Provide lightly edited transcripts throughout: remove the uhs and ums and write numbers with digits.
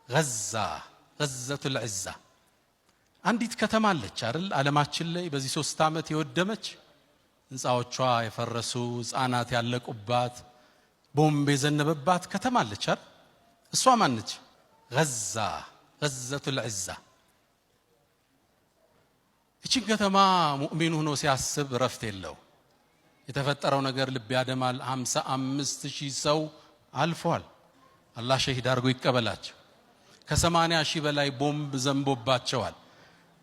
ገዘቱል ዒዛ አንዲት ከተማ አለች አይደል ዓለማችን ላይ በዚህ 3 ዓመት የወደመች ህንጻዎቿ የፈረሱ ህፃናት ያለቁባት ቦምብ የዘነበባት ከተማ አለች አይደል እሷ ማነች ገዘቱል ዒዛ እቺ ከተማ ሙእሚን ሆኖ ሲያስብ ረፍት የለው የተፈጠረው ነገር ልብ ያደማል 55000 ሰው አልፏል አላህ ሸሂድ አድርጎ ይቀበላቸው ከ80,000 በላይ ቦምብ ዘንቦባቸዋል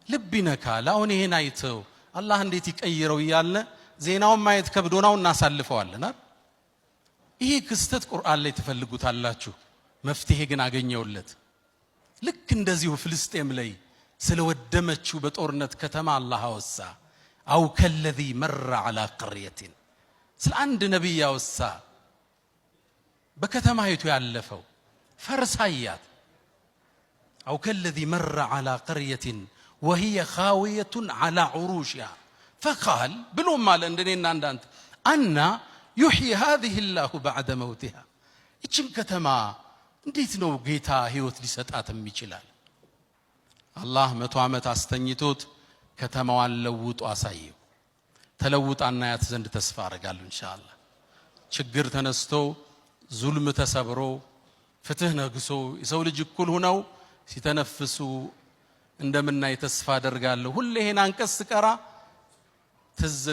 ልብ ይነካል አሁን ይሄን አይተው አላህ እንዴት ይቀይረው ይያልነ ዜናውን ማየት ከብዶናው እናሳልፈዋልና ይሄ ክስተት ቁርአን ላይ ተፈልጉታላችሁ መፍትሄ ግን አገኘውለት ልክ እንደዚሁ ፍልስጤም ላይ ስለወደመችው በጦርነት ከተማ አላህ አወሳ አው ከለዚ መረ على قريه ስለ አንድ ነብይ አወሳ በከተማይቱ ያለፈው ፈርሳያት አው ከለዚ መረ على قريه وهي خاويه على عروشها فقال بلوم مال እንደኔና እንዳንተ አና يحيي هذه الله بعد موتها እቺን ከተማ እንዴት ነው ጌታ ህይወት ሊሰጣትም ይችላል አላህ 100 ዓመት አስተኝቶት ከተማዋን ለውጦ አሳየው ተለውጣና ያት ዘንድ ተስፋ አረጋለሁ ኢንሻአላህ ችግር ተነስቶ ዙልም ተሰብሮ ፍትህ ነግሶ የሰው ልጅ እኩል ሆነው ሲተነፍሱ እንደምናይ ተስፋ አደርጋለሁ ሁሌ ይሄን አንቀስ ቀራ ትዝ